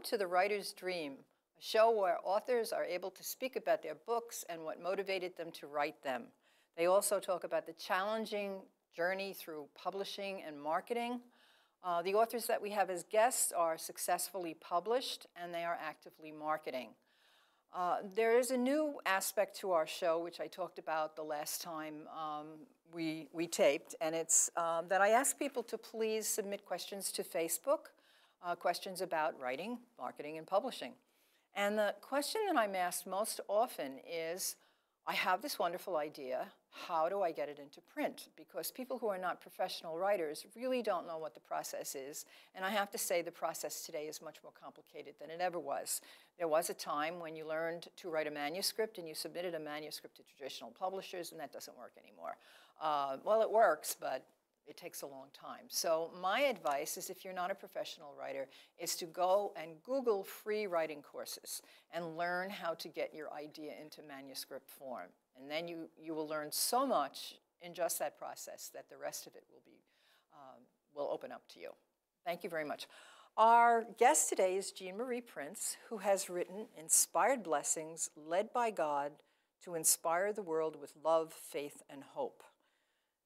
to The Writer's Dream, a show where authors are able to speak about their books and what motivated them to write them. They also talk about the challenging journey through publishing and marketing. The authors that we have as guests are successfully published, and they are actively marketing. There is a new aspect to our show, which I talked about the last time we taped, and it's that I ask people to please submit questions to Facebook, questions about writing, marketing, and publishing. And the question that I'm asked most often is, I have this wonderful idea, how do I get it into print? Because people who are not professional writers really don't know what the process is. And I have to say the process today is much more complicated than it ever was. There was a time when you learned to write a manuscript and you submitted a manuscript to traditional publishers, and that doesn't work anymore. Well, it works, but it takes a long time. So my advice is, if you're not a professional writer, is to go and Google free writing courses and learn how to get your idea into manuscript form. And then you will learn so much in just that process that the rest of it will open up to you. Thank you very much. Our guest today is Jean Marie Prince, who has written Inspired Blessings, Led by God to Inspire the World with Love, Faith, and Hope.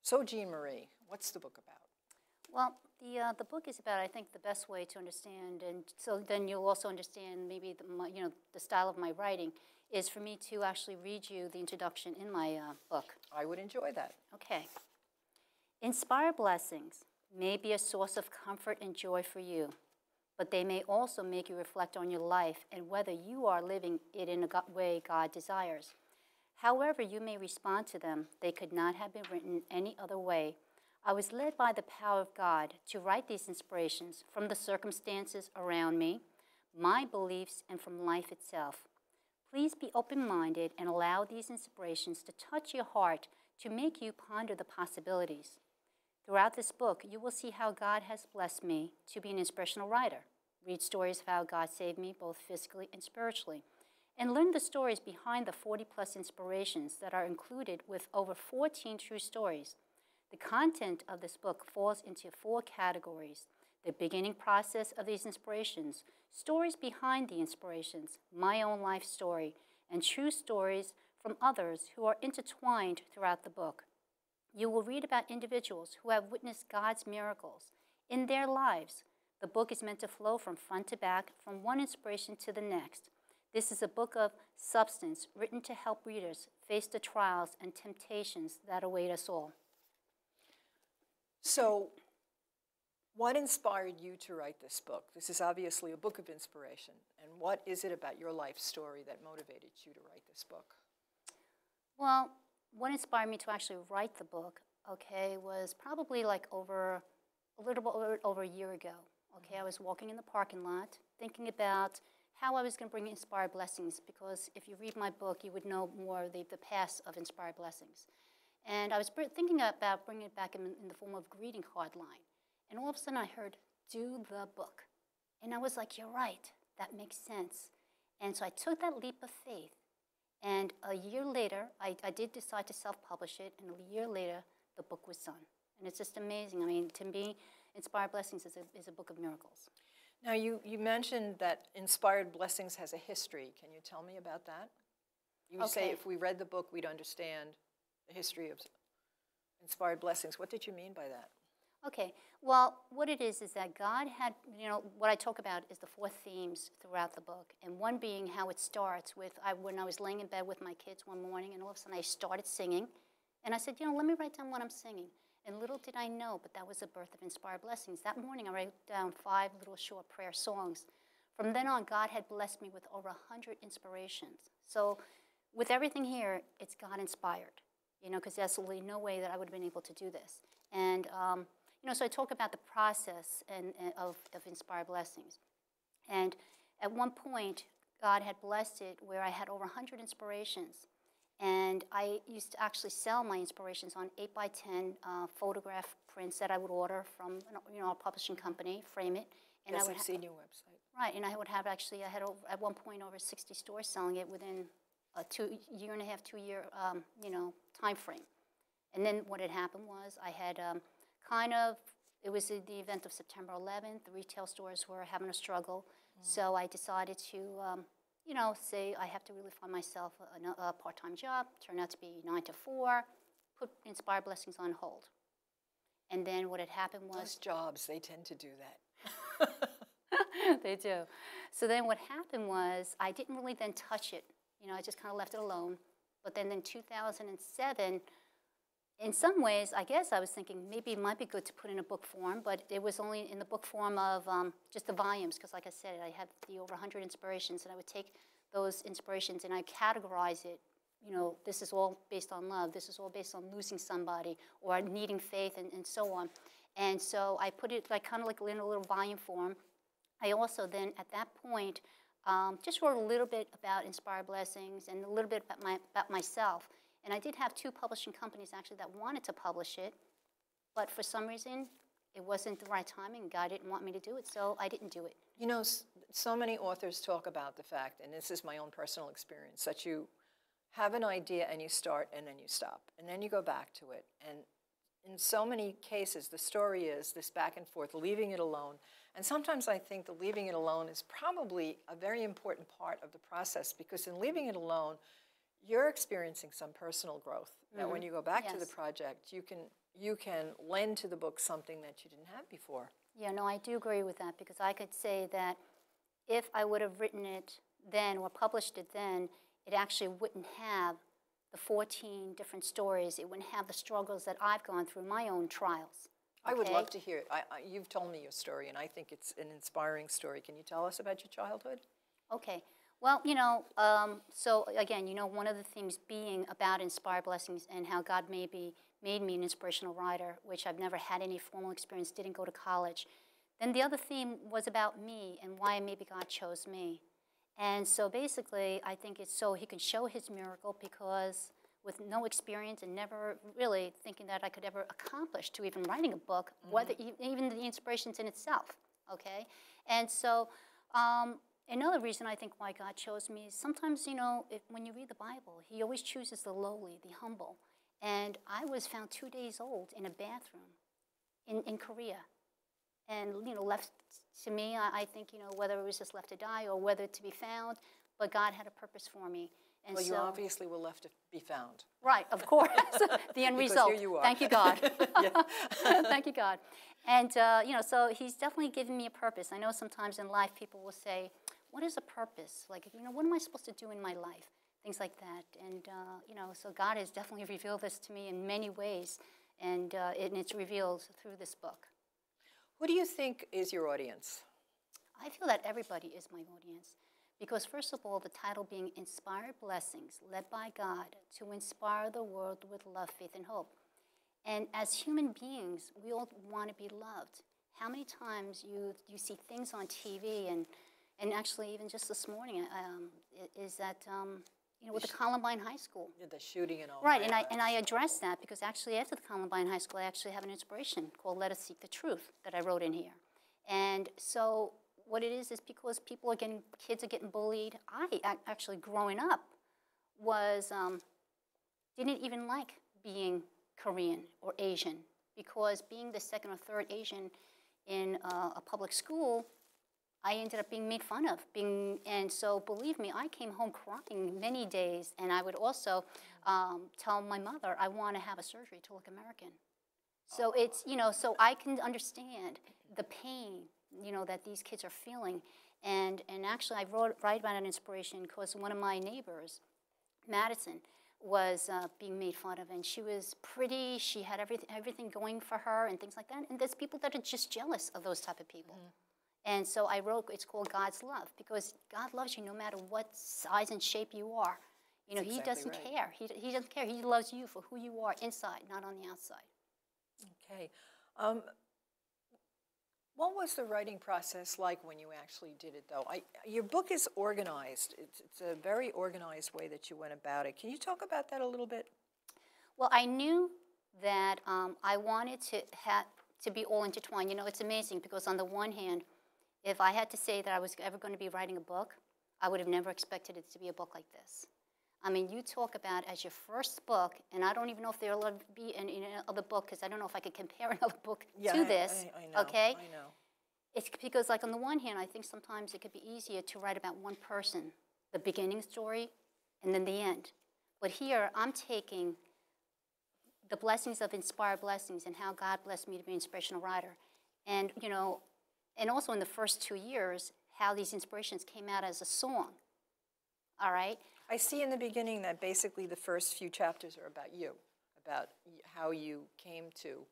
So Jean Marie, what's the book about? Well, the book is about, I think, the best way to understand, and so then you'll also understand maybe the style of my writing, is for me to actually read you the introduction in my book. I would enjoy that. Okay. Inspired blessings may be a source of comfort and joy for you, but they may also make you reflect on your life and whether you are living it in a way God desires. However you may respond to them, they could not have been written any other way. I was led by the power of God to write these inspirations from the circumstances around me, my beliefs, and from life itself. Please be open-minded and allow these inspirations to touch your heart to make you ponder the possibilities. Throughout this book, you will see how God has blessed me to be an inspirational writer, read stories of how God saved me both physically and spiritually, and learn the stories behind the 40-plus inspirations that are included with over 14 true stories. The content of this book falls into 4 categories: the beginning process of these inspirations, stories behind the inspirations, my own life story, and true stories from others who are intertwined throughout the book. You will read about individuals who have witnessed God's miracles in their lives. The book is meant to flow from front to back, from one inspiration to the next. This is a book of substance written to help readers face the trials and temptations that await us all. So, what inspired you to write this book? This is obviously a book of inspiration. And what is it about your life story that motivated you to write this book? Well, what inspired me to actually write the book, was probably like a little bit over a year ago. I was walking in the parking lot thinking about how I was going to bring Inspired Blessings, because if you read my book, you would know more of the past of Inspired Blessings. And I was thinking about bringing it back in the form of a greeting card line. And all of a sudden I heard, do the book. And I was like, you're right, that makes sense. And so I took that leap of faith. And a year later, I did decide to self-publish it, and a year later, the book was done. And it's just amazing. I mean, to me, Inspired Blessings is a book of miracles. Now, you mentioned that Inspired Blessings has a history. Can you tell me about that? You say if we read the book, we'd understand the history of Inspired Blessings. What did you mean by that? Okay, well, what it is that God had, what I talk about is the 4 themes throughout the book, and one being how it starts with, when I was laying in bed with my kids one morning, and all of a sudden I started singing, and I said, let me write down what I'm singing. And little did I know, but that was the birth of Inspired Blessings. That morning I wrote down 5 little short prayer songs. From then on, God had blessed me with over 100 inspirations. So with everything here, it's God-inspired, because there's absolutely no way that I would have been able to do this. And so I talk about the process of Inspired Blessings. And at one point, God had blessed it where I had over 100 inspirations. And I used to actually sell my inspirations on 8x10 photograph prints that I would order from our publishing company, frame it. And yes, I've seen your website. Right, and I would have actually, I had at one point over 60 stores selling it within a 2-year-and-a-half, 2-year time frame. And then what had happened was I had it was the event of September 11th. The retail stores were having a struggle. So I decided to, you know, say I have to really find myself a part-time job. Turned out to be 9 to 4. Put Inspired Blessings on hold. And then what had happened was... Those jobs, they tend to do that. They do. So then what happened was I didn't really then touch it. You know, I just kind of left it alone. But then in 2007, in some ways, I guess I was thinking maybe it might be good to put in a book form, but it was only in the book form of just the volumes, because like I said, I had the over 100 inspirations, and I would take those inspirations and I categorize it. You know, this is all based on love. This is all based on losing somebody or needing faith and so on. And so I put it like kind of like in a little volume form. I also then, at that point, just wrote a little bit about Inspired Blessings and a little bit about myself. And I did have 2 publishing companies, actually, that wanted to publish it. But for some reason, it wasn't the right timing. God didn't want me to do it, so I didn't do it. You know, so many authors talk about the fact, and this is my own personal experience, that you have an idea and you start and then you stop. And then you go back to it. And in so many cases, the story is this back and forth, leaving it alone. And sometimes I think the leaving it alone is probably a very important part of the process, because in leaving it alone, you're experiencing some personal growth. That when you go back to the project, you can lend to the book something that you didn't have before. Yeah, no, I do agree with that, because I could say that if I would have written it then or published it then, it actually wouldn't have the 14 different stories. It wouldn't have the struggles that I've gone through, my own trials. I would love to hear it. You've told me your story, and I think it's an inspiring story. Can you tell us about your childhood? Okay. Well, you know, so again, you know, one of the themes being about Inspired Blessings and how God made me an inspirational writer, which I've never had any formal experience, didn't go to college. Then the other theme was about me and why maybe God chose me. And so basically, I think it's so he can show his miracle, because with no experience and never really thinking that I could ever accomplish to even writing a book, whether even the inspirations in itself, okay? And so another reason I think why God chose me is sometimes, you know, when you read the Bible, he always chooses the lowly, the humble. And I was found 2 days old in a bathroom in Korea. And, you know, left to me, I think, you know, whether it was just left to die or whether to be found, but God had a purpose for me. And well, so, you obviously were left to be found. Right, of course. The end result. Here you are. Thank you, God. Thank you, God. And, you know, so he's definitely given me a purpose. I know sometimes in life people will say, what is a purpose? Like, you know, what am I supposed to do in my life? Things like that. And, you know, so God has definitely revealed this to me in many ways. And it's revealed through this book. Who do you think is your audience? I feel that everybody is my audience. Because first of all, the title being Inspired Blessings, led by God to inspire the world with love, faith, and hope. And as human beings, we all want to be loved. How many times you see things on TV, and actually even just this morning, is that, you know, with the Columbine High School. Yeah, the shooting and all right, that. and I addressed that because actually after the Columbine High School, I actually have an inspiration called Let Us Seek the Truth that I wrote in here. And so what it is because people are kids are getting bullied. I actually, growing up, didn't even like being Korean or Asian, because being the second or third Asian in a public school, I ended up being made fun of. And so believe me, I came home crying many days, and I would also tell my mother, I want to have a surgery to look American. So it's, you know, so I can understand the pain, you know, that these kids are feeling. And actually, I write about an inspiration because one of my neighbors, Madison, was being made fun of, and she was pretty, she had everything going for her and things like that. And there's people that are just jealous of those type of people. And so I wrote, it's called God's Love, because God loves you no matter what size and shape you are. You know, He doesn't care. He doesn't care. He loves you for who you are inside, not on the outside. Okay. What was the writing process like when you actually did it, though? Your book is organized. It's a very organized way that you went about it. Can you talk about that a little bit? Well, I knew that I wanted to be all intertwined. You know, it's amazing because on the one hand, if I had to say that I was ever going to be writing a book, I would have never expected it to be a book like this. I mean, you talk about as your first book, and I don't even know if there will be any other book, because I don't know if I could compare another book to this. I know, okay? I know. It's because, like, on the one hand, I think sometimes it could be easier to write about one person, the beginning story, and then the end. But here, I'm taking the blessings of Inspired Blessings and how God blessed me to be an inspirational writer. And, you know, and also in the first 2 years, how these inspirations came out as a song. All right? I see in the beginning that basically the first few chapters are about you, about how you came to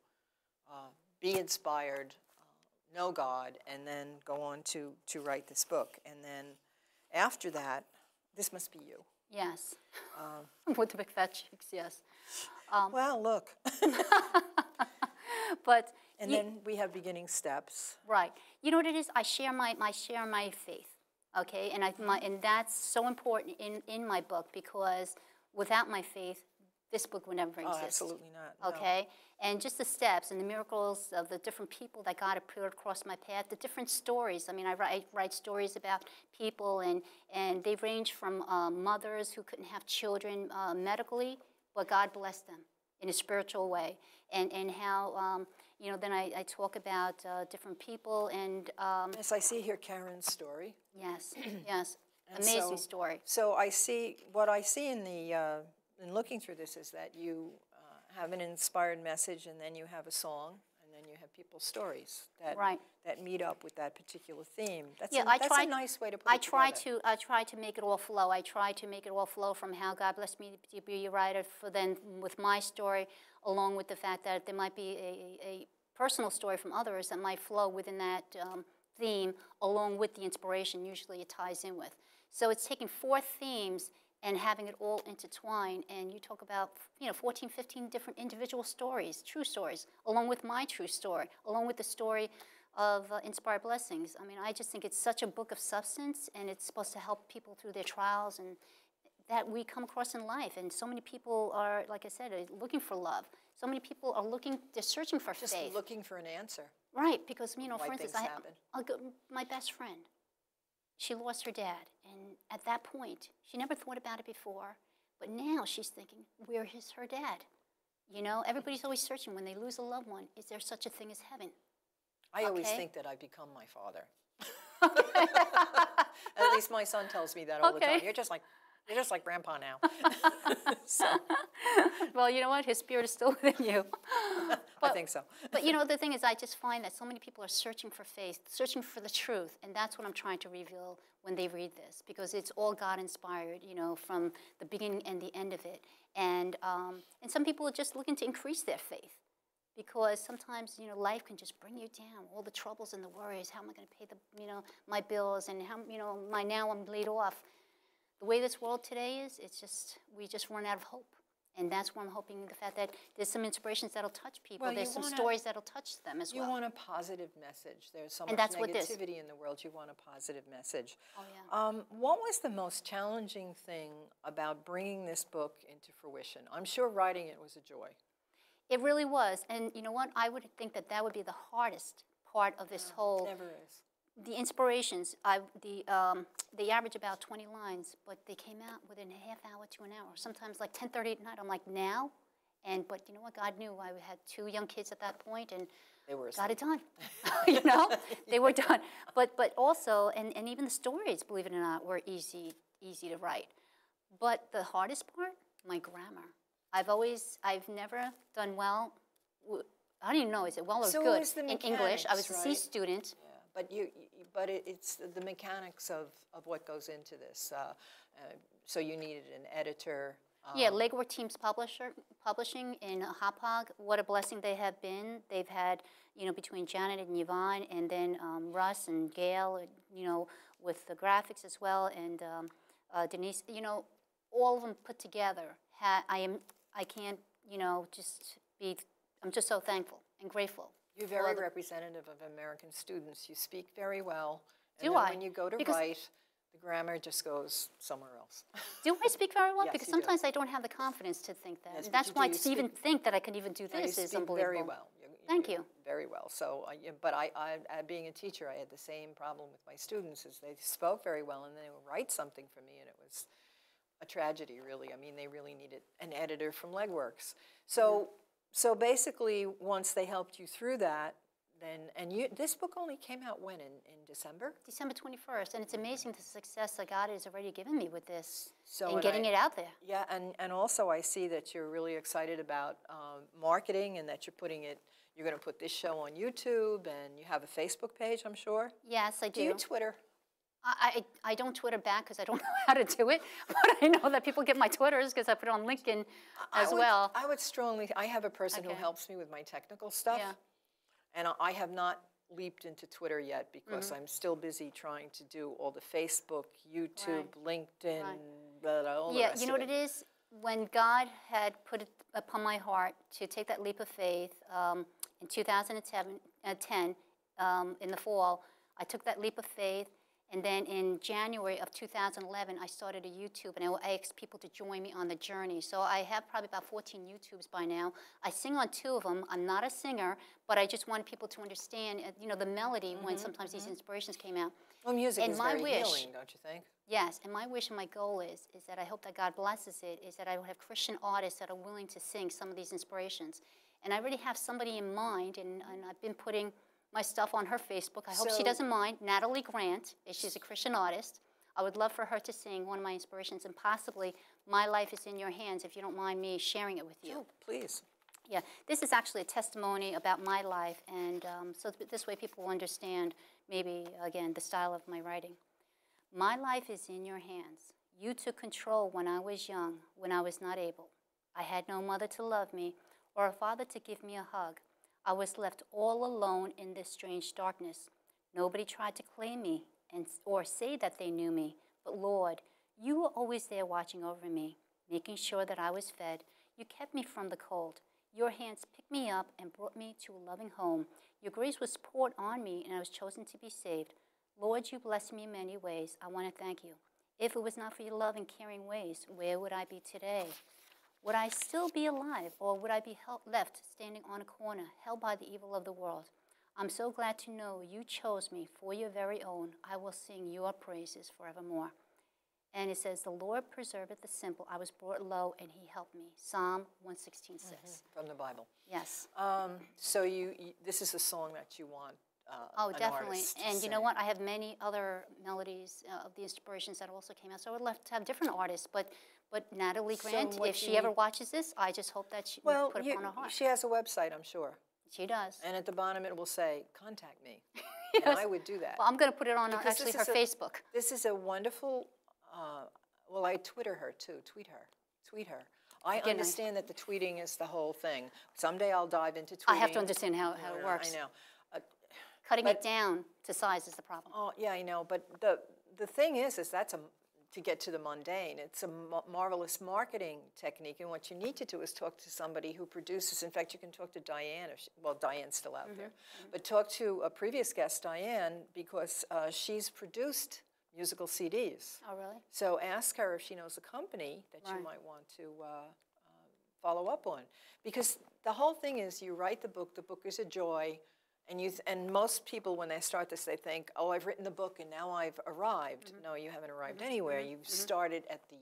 be inspired, know God, and then go on to write this book. And then after that, this must be you. Yes. With the big fat cheeks, yes. Well, look. But and then we have beginning steps. Right. You know what it is? I share my faith. Okay, and and that's so important in my book, because without my faith, this book would never exist. Oh, absolutely not. Okay, and just the steps and the miracles of the different people that God had put across my path, the different stories. I mean, I write stories about people, and they range from mothers who couldn't have children medically, but God blessed them in a spiritual way, and how. You know, then I talk about different people, and yes, I see here Karen's story. Yes, yes, amazing story. So I see what I see in the in looking through this is that you have an inspired message, and then you have a song, and then you have people's stories that that meet up with that particular theme. That's that's a nice way to put it together. I try to make it all flow. I try to make it all flow from how God blessed me to be a writer, for then with my story, along with the fact that there might be a personal story from others that might flow within that theme, along with the inspiration usually it ties in with. So it's taking 4 themes and having it all intertwined, and you talk about 14, 15 different individual stories, true stories, along with my true story, along with the story of Inspired Blessings. I mean, I just think it's such a book of substance, and it's supposed to help people through their trials and that we come across in life. And so many people are, like I said, looking for love. So many people are they're searching for faith. Just looking for an answer. Right, because, for instance, my best friend, she lost her dad. And at that point, she never thought about it before. But now she's thinking, where is her dad? You know, everybody's always searching when they lose a loved one. Is there such a thing as heaven? I always think that I've become my father. At least my son tells me that all the time. You're just like Grandpa now. So. Well, you know what? His spirit is still within you. I think so. But the thing is, I just find that so many people are searching for faith, searching for the truth, and that's what I'm trying to reveal when they read this, because it's all God-inspired, from the beginning and the end of it. And some people are just looking to increase their faith, because sometimes, life can just bring you down. All the troubles and the worries. How am I going to pay my bills, and how, now I'm laid off. The way this world today is, we just run out of hope. And that's why I'm hoping the fact that there's some inspirations that'll touch people. There's some stories that'll touch them as well. You want a positive message. There's so much negativity in the world. You want a positive message. Oh, yeah. What was the most challenging thing about bringing this book into fruition? I'm sure writing it was a joy. It really was. And you know what? I would think that would be the hardest part of this whole... It never is. The inspirations, they average about 20 lines, but they came out within a half hour to an hour. Sometimes like 10:30 at night. I'm like, now? But you know what? God knew I had 2 young kids at that point, and they were got it done. They were done. But also, and even the stories, believe it or not, were easy to write. But the hardest part, my grammar. I've never done well. I don't even know, is it well or good in English? I was a C student. But it's the mechanics of what goes into this. So you needed an editor. Yeah, Legwork Teams Publishing in Hauppauge. What a blessing they have been. They've had, between Janet and Yvonne, and then Russ and Gail, with the graphics as well, and Denise. All of them put together. I can't, I'm just so thankful and grateful. You're very representative of American students. You speak very well. And Do I? When you go to write, the grammar just goes somewhere else. Do I speak very well? Yes, because sometimes I don't have the confidence to think that. Yes, and that's why to even think that I can even do this is unbelievable. Very well. Thank you. Very well. So, but I, being a teacher, I had the same problem with my students, is they spoke very well, and they would write something for me, and it was a tragedy, really. I mean, they really needed an editor from Legworks. So. So basically, once they helped you through that, and you, this book only came out when, in December? December 21st, and it's amazing the success that God has already given me with this So, and and getting it out there. Yeah, and also I see that you're really excited about marketing, and that you're going to put this show on YouTube, and you have a Facebook page, I'm sure? Yes, I do. Do you Twitter? I don't Twitter back because I don't know how to do it, but I know that people get my Twitters because I put it on LinkedIn as well. I would strongly, I have a person who Okay. helps me with my technical stuff, Yeah. and I have not leaped into Twitter yet because I'm still busy trying to do all the Facebook, YouTube, LinkedIn, all the Yeah, rest you know of what it is? When God had put it upon my heart to take that leap of faith in 2010, in the fall, I took that leap of faith. And then in January of 2011, I started a YouTube, and I asked people to join me on the journey. So I have probably about 14 YouTubes by now. I sing on 2 of them. I'm not a singer, but I just wanted people to understand, the melody when sometimes these inspirations came out. Well, music And is my very wish- healing, don't you think? Yes, and my wish and my goal is that I hope that God blesses it, is that I will have Christian artists that are willing to sing some of these inspirations. And I already have somebody in mind, and I've been putting my stuff on her Facebook. I hope she So- doesn't mind. Natalie Grant, she's a Christian artist. I would love for her to sing one of my inspirations, and possibly My Life is in Your Hands, if you don't mind me sharing it with you. Oh, please. Yeah, this is actually a testimony about my life, and so this way people will understand maybe, again, the style of my writing. My life is in your hands. You took control when I was young, when I was not able. I had no mother to love me or a father to give me a hug. I was left all alone in this strange darkness. Nobody tried to claim me or say that they knew me, but Lord, you were always there watching over me, making sure that I was fed. You kept me from the cold. Your hands picked me up and brought me to a loving home. Your grace was poured on me, and I was chosen to be saved. Lord, you blessed me in many ways. I want to thank you. If it was not for your love and caring ways, where would I be today? Would I still be alive, or would I be left standing on a corner, held by the evil of the world? I'm so glad to know you chose me for your very own. I will sing your praises forevermore. And it says, the Lord preserveth the simple. I was brought low, and he helped me. Psalm 116 says. From the Bible. Yes. So this is a song that you want Oh, an definitely. artist to And you sing. know what? I have many other melodies of the inspirations that also came out. So I would love to have different artists. But Natalie Grant, what if you she ever need- watches this, I just hope that she Well, would put it on her heart. she has a website, I'm sure. She does. And at the bottom it will say, contact me. And I would do that. Well, I'm going to put it on Because actually this her is Facebook. This is a wonderful, well, I Twitter her too, tweet her. I Again, understand that the tweeting is the whole thing. Someday I'll dive into tweeting. I have to understand how it works. I know. Cutting it down to size is the problem. Oh, yeah, I know. But the thing is that's to get to the mundane. It's a marvelous marketing technique, and what you need to do is talk to somebody who produces. In fact, you can talk to Diane. Diane's still out there, but talk to a previous guest, Diane, because she's produced musical CDs. Oh, really? So ask her if she knows a company that you might want to follow up on, because the whole thing is you write the book is a joy. And most people, when they start this, they think, oh, I've written the book and now I've arrived. No, you haven't arrived anywhere. You've started at the,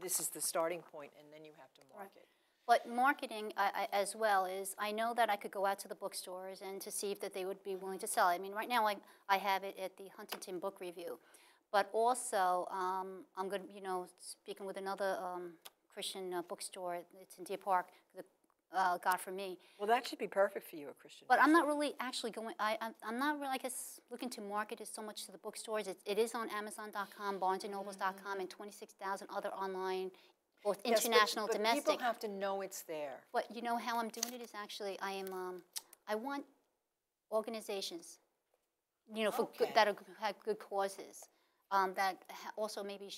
this is the starting point, and then you have to market. But marketing as well is, I know that I could go out to the bookstores and to see if that they would be willing to sell. I mean, right now I have it at the Huntington Book Review. But also, I'm going to, speaking with another Christian bookstore, it's in Deer Park, God for Me. Well, that should be perfect for you, a Christian But I'm bookstore. not really actually going, I'm not really, I guess, looking to market it so much to the bookstores. It is on Amazon.com, BarnesandNobles.com, and 26,000 other online, both Yes, international, but domestic. people have to know it's there. But you know how I'm doing it is actually, I want organizations, for good, that have good causes, that also maybe,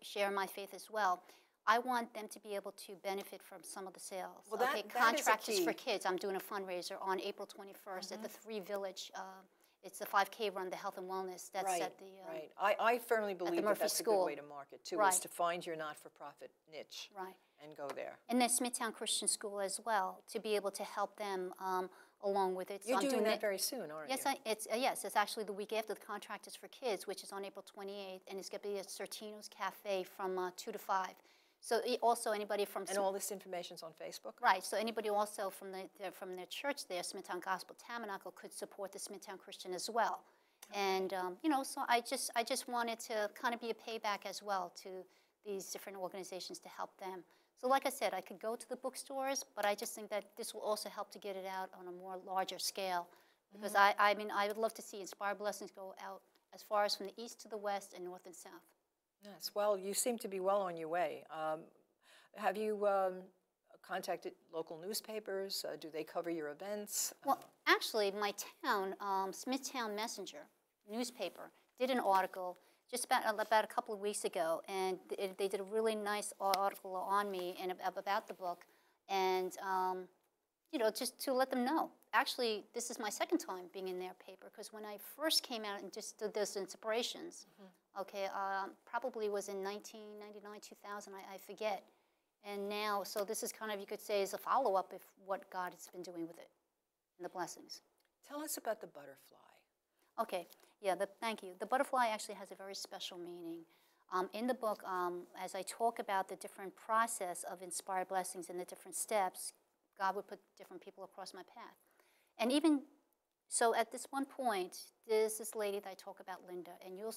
share my faith as well. I want them to be able to benefit from some of the sales. Well, that is a Contractors key. for Kids. I'm doing a fundraiser on April 21st at the 3 Village. It's the 5K run, the health and wellness. That's at the right. I firmly believe that Murphy that's a School. good way to market too, Right. is to find your not-for-profit niche right. and go there. And then Smithtown Christian School as well, to be able to help them along with it. So You're I'm doing that it- very soon, aren't Yes, you? yes, it's actually the week after the Contractors for Kids, which is on April 28th, and it's going to be at Sortino's Cafe from 2 to 5. So also anybody from And all this information's on Facebook? right. So anybody also from from their church there, Smithtown Gospel Tabernacle, could support the Smithtown Christian as well. And you know, so I just wanted to kind of be a payback as well to these different organizations to help them. So like I said, I could go to the bookstores, but I just think that this will also help to get it out on a more larger scale. Because I mean, I would love to see Inspired Blessings go out as far as from the east to the west and north and south. Yes, well, you seem to be well on your way. Have you contacted local newspapers? Do they cover your events? Well, actually, my town, Smithtown Messenger newspaper, did an article just about a couple of weeks ago, and they did a really nice article on me and about the book, and you know, just to let them know. Actually, this is my second time being in their paper, because when I first came out and just did those inspirations, okay, probably was in 1999, 2000, I forget. And now, so this is kind of, you could say, is a follow-up of what God has been doing with it, and the blessings. Tell us about the butterfly. Okay, yeah, thank you. The butterfly actually has a very special meaning. In the book, as I talk about the different process of Inspired Blessings and the different steps, God would put different people across my path. And even, so at this one point, there's this lady that I talk about, Linda, and you'll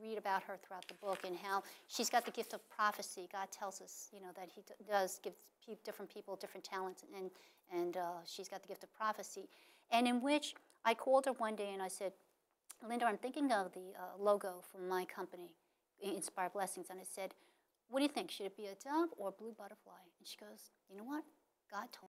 read about her throughout the book and how she's got the gift of prophecy. God tells us, you know, that he does give different people different talents, and she's got the gift of prophecy. And in which I called her one day and I said, Linda, I'm thinking of the logo for my company, Inspired Blessings, and I said, what do you think? Should it be a dove or a blue butterfly? And she goes, you know what? God told